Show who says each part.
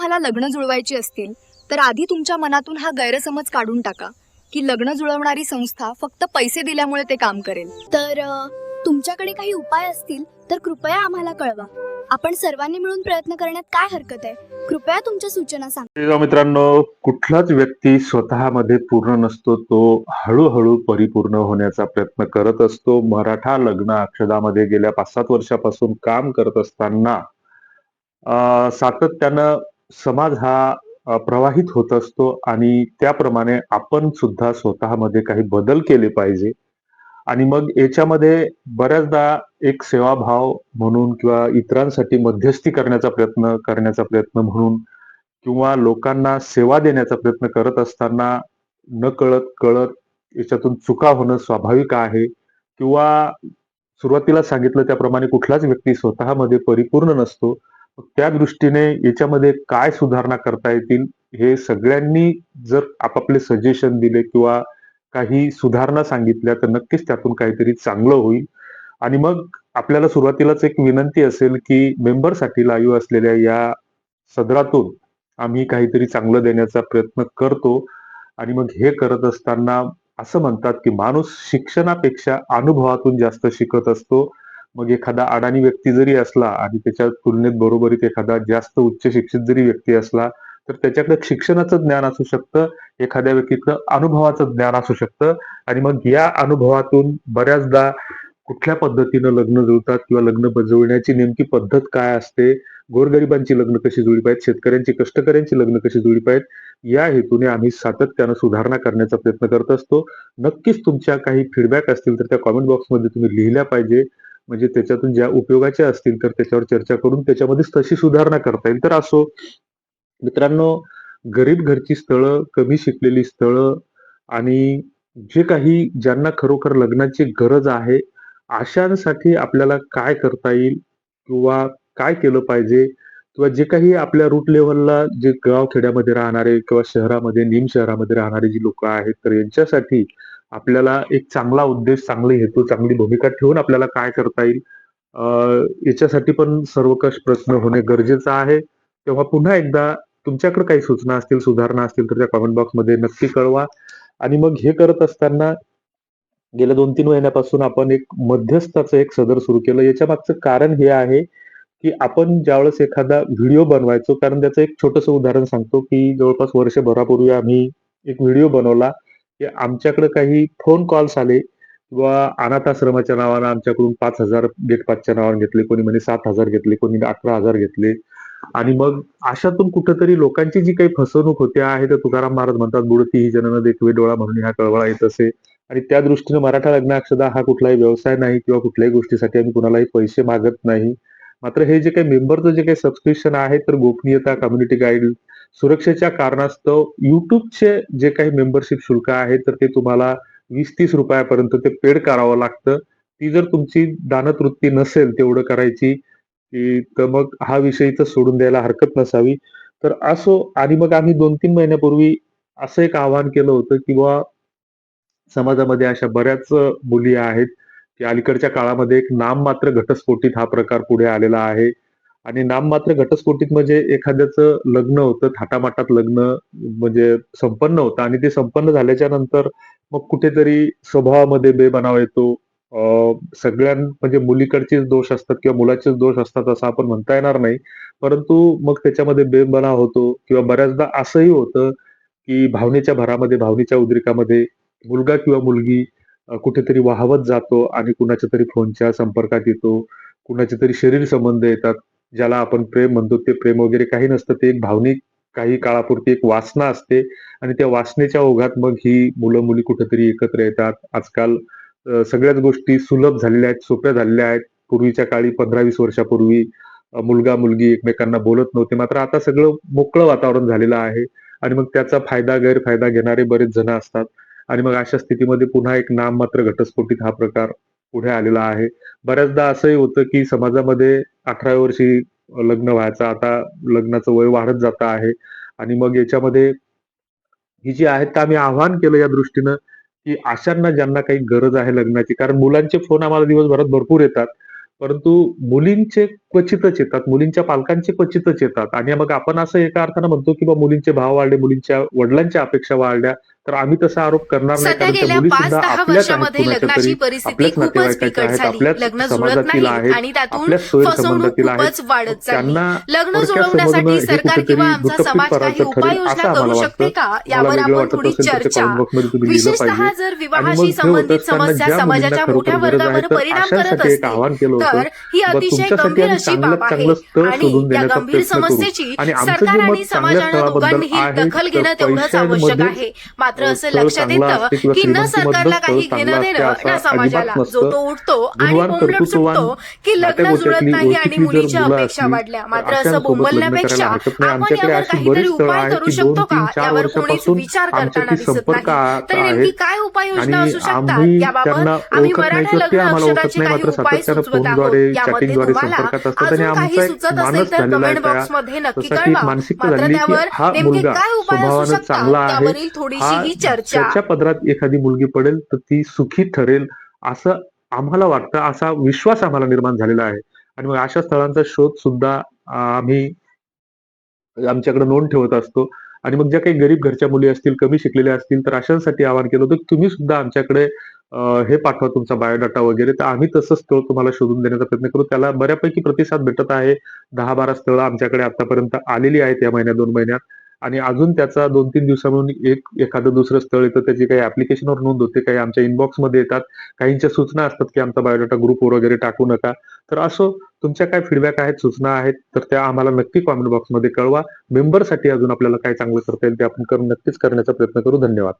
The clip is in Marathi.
Speaker 1: तुम्हाला लग्न जुळवायची असतील तर आधी तुमच्या मनातून हा गैरसमज काढून टाका की लग्न जुळवणारी संस्था फक्त पैसे दिल्यामुळे ते काम करेल.
Speaker 2: तर तुमच्याकडे काही उपाय असतील तर कृपया आम्हाला कळवा. आपण सर्वांनी मिळून प्रयत्न करण्यात काय हरकत आहे? कृपया तुमच्या सूचना सांगा.
Speaker 3: मित्रांनो, कुठलाच व्यक्ती स्वतःमध्ये पूर्ण नसतो. तो हळूहळू परिपूर्ण होण्याचा प्रयत्न करत असतो. मराठा लग्न अक्षदामध्ये गेल्या 5-7 वर्षापासून काम करत असताना सातत्यानं समाज हा प्रवाहित होत असतो आणि त्याप्रमाणे आपण सुद्धा स्वतःमध्ये काही बदल केले पाहिजे. आणि मग याच्यामध्ये बऱ्याचदा एक सेवाभाव म्हणून किंवा इतरांसाठी मध्यस्थी करण्याचा प्रयत्न म्हणून किंवा लोकांना सेवा देण्याचा प्रयत्न करत असताना नकळत कळत याच्यातून चुका होणं स्वाभाविक आहे. किंवा सुरुवातीला सांगितलं त्याप्रमाणे कुठलाच व्यक्ती स्वतःमध्ये परिपूर्ण नसतो. त्या दृष्टीने याच्यामध्ये काय सुधारणा करता येतील हे सगळ्यांनी जर आपापले सजेशन दिले किंवा काही सुधारणा सांगितल्या तर नक्कीच त्यातून काहीतरी चांगलं होईल. आणि मग आपल्याला सुरुवातीलाच एक विनंती असेल की मेंबरसाठी लाईव्ह असलेल्या या सदरातून आम्ही काहीतरी चांगलं देण्याचा प्रयत्न करतो. आणि मग हे करत असताना असं म्हणतात की माणूस शिक्षणापेक्षा अनुभवातून जास्त शिकत असतो. मग एखादा अडाणी व्यक्ती जरी असला आणि त्याच्या तुलनेत बरोबरीत एखादा जास्त उच्च शिक्षित जरी व्यक्ती असला तर त्याच्याकडे शिक्षणाचं ज्ञान असू शकतं, एखाद्या व्यक्तीचं अनुभवाचं ज्ञान असू शकतं. आणि मग या अनुभवातून बऱ्याचदा कुठल्या पद्धतीनं लग्न जुळतात किंवा लग्न जुळण्याची नेमकी पद्धत काय असते, गोरगरिबांची लग्न कशी जुळली पाहिजेत, शेतकऱ्यांची कष्टकऱ्यांची लग्न कशी जुळली पाहिजेत, या हेतूने आम्ही सातत्यानं सुधारणा करण्याचा प्रयत्न करत असतो. नक्कीच तुमच्या काही फीडबॅक असतील तर त्या कॉमेंट बॉक्समध्ये तुम्ही लिहिल्या पाहिजे. म्हणजे त्याच्यातून ज्या उपयोगाच्या असतील तर त्याच्यावर चर्चा करून त्याच्यामध्येच तशी सुधारणा करता येईल. तर असो मित्रांनो, गरीब घरची स्थळं, कमी शिकलेली स्थळं आणि जे काही ज्यांना खरोखर लग्नाची गरज आहे अशांसाठी आपल्याला काय करता येईल किंवा काय केलं पाहिजे किंवा जे काही आपल्या रूट लेव्हलला जे गाव-खेड्यामध्ये राहणारे किंवा शहरामध्ये, निम शहरामध्ये राहणारे जी लोकं आहेत, तर यांच्यासाठी आपल्याला एक चांगला उद्देश, चांगले हेतू, चांगली भूमिका ठेवून आपल्याला काय करता येईल अ, याच्यासाठी पण सर्वंकष प्रयत्न होणे गरजेचं आहे. तेव्हा पुन्हा एकदा तुमच्याकडे काही सूचना असतील, सुधारणा असतील तर त्या कमेंट बॉक्समध्ये नक्की कळवा. आणि मग हे करत असताना गेल्या 2-3 महिन्यापासून आपण एक मध्यस्थाचं एक सदर सुरू केलं. याच्या मागचं कारण हे आहे, की आपण ज्यावेळेस एखादा व्हिडिओ बनवायचो, कारण त्याचं एक छोटंसं उदाहरण सांगतो, की जवळपास वर्षभरापूर्वी आम्ही एक व्हिडिओ बनवला, की आमच्याकडे काही फोन कॉल्स आले किंवा अनाथ आश्रमाच्या नावानं आमच्याकडून 5,000 गेट पासच्या नावाने घेतले, कोणी म्हणे 7,000 घेतले, कोणी 11,000 घेतले. आणि मग अशातून कुठेतरी लोकांची जी काही फसवणूक होते आहे, तर तुकाराम महाराज म्हणतात, "बुडती ही जनन देखवे डोळा म्हणून ह्या कळवळा येत असे." आणि त्या दृष्टीने मराठा लग्न अक्षदा हा कुठलाही व्यवसाय नाही किंवा कुठल्याही गोष्टीसाठी आम्ही कुणालाही पैसे मागत नाही. मात्र हे जे काही मेंबरचं जे काही सबस्क्रिप्शन आहे, तर गोपनीयता, कम्युनिटी गाईड, सुरक्षेच्या कारणास्तव YouTubeचे जे काही मेंबरशिप शुल्क आहे, तर ते तुम्हाला ₹20-30 पर्यंत ते पेड करावं लागतं. ती जर तुमची दानतवृत्ती नसेल तेवढं करायची, की तर मग हा विषय इथं सोडून द्यायला हरकत नसावी. तर असो. आणि मग आम्ही 2-3 महिन्यापूर्वी असं एक आवाहन केलं होतं, की बुवा समाजामध्ये अशा बऱ्याच मुली आहेत, की अलीकडच्या काळामध्ये एक नाममात्र घटस्फोटित हा प्रकार पुढे आलेला आहे. आणि नाममात्र घटस्फोटित म्हणजे एखाद्याचं लग्न होतं, थाटामाटात लग्न म्हणजे संपन्न होतं आणि ते संपन्न झाल्याच्या नंतर मग कुठेतरी स्वभावामध्ये बेबनाव येतो. अ, म्हणजे मुलीकडचेच दोष असतात किंवा मुलाचेच दोष असतात असं आपण म्हणता येणार नाही. परंतु मग त्याच्यामध्ये बेबनाव होतो किंवा बऱ्याचदा असंही होतं, की भावनेच्या भरामध्ये, भावनेच्या उद्रेकामध्ये मुलगा किंवा मुलगी कुठेतरी वाहवत जातो आणि कुणाच्या तरी फोनच्या संपर्कात येतो. कुणाचे तरी शरीर संबंध येतात. ज्याला आपण प्रेम म्हणतो ते प्रेम वगैरे काही नसतं. ते एक भावनिक काही काळापुरती एक वासना असते आणि त्या वासनेच्या ओघात मग ही मुलं-मुली कुठेतरी एकत्र येतात. आजकाल सगळ्याच गोष्टी सुलभ झालेल्या आहेत, सोप्या झालेल्या आहेत. पूर्वीच्या काळी 15-20 वर्षापूर्वी मुलगा-मुलगी एकमेकांना बोलत नव्हते. मात्र आता सगळं मोकळं वातावरण झालेलं आहे आणि मग त्याचा फायदा, गैरफायदा घेणारे बरेच जण असतात. आणि मग अशा स्थितीमध्ये पुन्हा एक नाममात्र घटस्फोटित हा प्रकार पुढे आलेला आहे. बऱ्याचदा असंही होतं, की समाजामध्ये 18व्या वर्षी लग्न व्हायचं, आता लग्नाचं वय वाढत जातं आहे. आणि मग याच्यामध्ये ही जी आहेत, तर आम्ही आवाहन केलं या दृष्टीनं, की अशांना ज्यांना काही गरज आहे लग्नाची, कारण मुलांचे फोन आम्हाला दिवसभरात भरपूर येतात. परंतु मुलींचे क्वचितच येतात, मुलींच्या पालकांचे क्वचितच येतात आणि मग आपण असं एका अर्थानं म्हणतो, की मुलींचे भाव वाढले, मुलींच्या वडिलांच्या अपेक्षा वाढल्या, तर आम्ही तसा आरोप करणार नाही
Speaker 4: सध्या
Speaker 3: कारण त्या
Speaker 4: गेल्या
Speaker 3: मुली
Speaker 4: 5-10
Speaker 3: सुद्धा आपल्याच आहेत
Speaker 4: वर्षामध्ये
Speaker 3: कुणाच्या
Speaker 4: लग्नाची
Speaker 3: तरी,
Speaker 4: परिस्थिती
Speaker 3: आपल्याच
Speaker 4: खूपच
Speaker 3: नातेवाईकाच्या
Speaker 4: बिकट
Speaker 3: आहेत,
Speaker 4: झाली.
Speaker 3: आपल्याच
Speaker 4: लग्न जुळत
Speaker 3: समाजातील
Speaker 4: नाही
Speaker 3: आहेत,
Speaker 4: आणि त्यातून
Speaker 3: आपल्याच
Speaker 4: फसवणूक
Speaker 3: सोयीसंबंधातील आहेत.
Speaker 4: खूपच वाढत चालली.
Speaker 3: त्यांना
Speaker 4: लग्न
Speaker 3: थोडक्यात
Speaker 4: जुळवण्यासाठी
Speaker 3: समजणं हे
Speaker 4: सरकार
Speaker 3: कुठेतरी
Speaker 4: किंवा आमचा समाज
Speaker 3: दुटप्पीपणाचं
Speaker 4: काही
Speaker 3: ठरेल
Speaker 4: उपाययोजना
Speaker 3: असं
Speaker 4: करू
Speaker 3: आम्हाला
Speaker 4: शकते
Speaker 3: वाटतं.
Speaker 4: का,
Speaker 3: तुम्हाला
Speaker 4: यावर
Speaker 3: वेगळं
Speaker 4: आपण
Speaker 3: वाटत
Speaker 4: थोडी
Speaker 3: असेल तर ते
Speaker 4: चर्चा.
Speaker 3: कमेंट बॉक्समध्ये तुम्ही लिहिलं
Speaker 4: विशेषतः
Speaker 3: पाहिजे.
Speaker 4: जर
Speaker 3: आणि
Speaker 4: विवाहाशी
Speaker 3: मग हे होत
Speaker 4: संबंधित
Speaker 3: असताना
Speaker 4: समस्या
Speaker 3: ज्या मुलींना
Speaker 4: समाजाच्या
Speaker 3: खरोखर
Speaker 4: मोठ्या
Speaker 3: गरज आहे
Speaker 4: वर्गावर
Speaker 3: तर
Speaker 4: परिणाम करत
Speaker 3: अशांसाठी एक
Speaker 4: असतील,
Speaker 3: आवाहन केलं होतं.
Speaker 4: तर ही
Speaker 3: बघ
Speaker 4: अतिशय
Speaker 3: तुमच्यासाठी
Speaker 4: गंभीर
Speaker 3: आम्ही
Speaker 4: अशी
Speaker 3: चांगल्यात
Speaker 4: बाब आहे
Speaker 3: चांगलं स्थळ
Speaker 4: आणि
Speaker 3: शोधून
Speaker 4: या
Speaker 3: देण्याचा
Speaker 4: गंभीर
Speaker 3: प्रयत्न करू
Speaker 4: समस्येची
Speaker 3: आणि आमचं
Speaker 4: सरकार
Speaker 3: जे
Speaker 4: आणि
Speaker 3: मत चांगल्या
Speaker 4: समाजानं
Speaker 3: स्थळाबद्दल
Speaker 4: दोघांनीही
Speaker 3: आहे
Speaker 4: दखल
Speaker 3: तर
Speaker 4: घेणं तेवढंच आवश्यक
Speaker 3: पैशांमध्येच
Speaker 4: आहे. मात्र असं
Speaker 3: स्थळ
Speaker 4: लक्षात
Speaker 3: चांगलं
Speaker 4: येतं
Speaker 3: असते किंवा
Speaker 4: की न
Speaker 3: श्रीमंतीमधलं
Speaker 4: सरकारला
Speaker 3: स्थळ
Speaker 4: काही
Speaker 3: चांगलं
Speaker 4: घेणं
Speaker 3: असते
Speaker 4: देणं
Speaker 3: असं
Speaker 4: ना
Speaker 3: अजिबात
Speaker 4: समाजाला, जो
Speaker 3: नसतं.
Speaker 4: तो उठतो आणि
Speaker 3: गुणवान
Speaker 4: बोंबलत
Speaker 3: कर्तृत्ववान
Speaker 4: सुटतो की लग्न जुळत
Speaker 3: नात्यागोत्यातली
Speaker 4: नाही आणि
Speaker 3: ओळखीतली जर
Speaker 4: मुलीच्या
Speaker 3: मुलं
Speaker 4: अपेक्षा
Speaker 3: असली
Speaker 4: वाढल्या.
Speaker 3: तर
Speaker 4: मात्र असं
Speaker 3: अशांसोबत लग्न करायला
Speaker 4: बोंबलण्यापेक्षा
Speaker 3: हरकत नाही.
Speaker 4: आपण
Speaker 3: आमच्याकडे
Speaker 4: यावर
Speaker 3: अशी
Speaker 4: काहीतरी
Speaker 3: बरीच स्थळं
Speaker 4: उपाय
Speaker 3: आहेत
Speaker 4: करू
Speaker 3: की
Speaker 4: शकतो का,
Speaker 3: 2-3-4
Speaker 4: यावर कोणीच
Speaker 3: वर्षापासून
Speaker 4: विचार करताना
Speaker 3: आमच्याशी
Speaker 4: दिसत नाही.
Speaker 3: संपर्कात
Speaker 4: तर नेमकी
Speaker 3: आहेत
Speaker 4: काय उपाययोजना
Speaker 3: आणि
Speaker 4: असू शकतात
Speaker 3: आम्ही
Speaker 4: याबाबत
Speaker 3: त्यांना
Speaker 4: आम्ही
Speaker 3: ओळखत नाही
Speaker 4: मराठा
Speaker 3: किंवा ते
Speaker 4: लग्न
Speaker 3: आम्हाला ओळखत
Speaker 4: अक्षताचे
Speaker 3: नाही.
Speaker 4: काही
Speaker 3: मात्र
Speaker 4: उपाय
Speaker 3: सातत्यानं
Speaker 4: सुचवत आहोत.
Speaker 3: फोनद्वारे,
Speaker 4: यामध्ये
Speaker 3: चॅटिंगद्वारे
Speaker 4: तुम्हाला
Speaker 3: संपर्कात असतात आणि
Speaker 4: अजून काही
Speaker 3: आमचा एक
Speaker 4: सुचत
Speaker 3: मानस
Speaker 4: असेल तर
Speaker 3: झालेला आहे
Speaker 4: कमेंट
Speaker 3: त्या
Speaker 4: बॉक्समध्ये नक्की
Speaker 3: तशाची एक
Speaker 4: कळवा.
Speaker 3: मानसिकता
Speaker 4: मात्र
Speaker 3: झालेली की
Speaker 4: त्यावर
Speaker 3: हा
Speaker 4: नेमके
Speaker 3: मुलगा
Speaker 4: काय उपाय असू
Speaker 3: स्वभावानं
Speaker 4: शकतात
Speaker 3: चांगला आहे,
Speaker 4: त्यावरील
Speaker 3: हा
Speaker 4: थोडीशी चर्चा.
Speaker 3: ज्याच्या पदरात एखादी मुलगी पडेल तर ती सुखी ठरेल असं आम्हाला वाटतं, असा विश्वास आम्हाला निर्माण झालेला आहे आणि मग अशा स्थळांचा शोध सुद्धा आम्ही आमच्याकडे नोंद ठेवत असतो आणि मग ज्या काही गरीब घरच्या मुली असतील, कमी शिकलेल्या असतील, तर अशांसाठी आवाहन केलं होतं, की तुम्ही सुद्धा आमच्याकडे हे पाठवा तुमचा बायोडाटा वगैरे. तर आम्ही तसं स्थळ तुम्हाला शोधून देण्याचा प्रयत्न करू. त्याला बऱ्यापैकी प्रतिसाद भेटत आहे. 10-12 स्थळं आमच्याकडे आतापर्यंत आलेली आहेत या महिन्यात 2 महिन्यात आणि अजून त्याचा 2-3 दिवसांमधून एखादं दुसरं स्थळ येतं. त्याची काही ॲप्लिकेशनवर नोंद होते, काही आमच्या इनबॉक्समध्ये येतात. काहींच्या सूचना असतात, की आमचा बायोडाटा ग्रुपवर वगैरे टाकू नका. तर असो तुमच्या काय फीडबॅक आहेत, सूचना आहेत, तर त्या आम्हाला नक्की कमेंट बॉक्समध्ये कळवा. मेंबरसाठी अजून आपल्याला काय चांगलं करता येईल ते आपण नक्कीच करण्याचा प्रयत्न करू. धन्यवाद.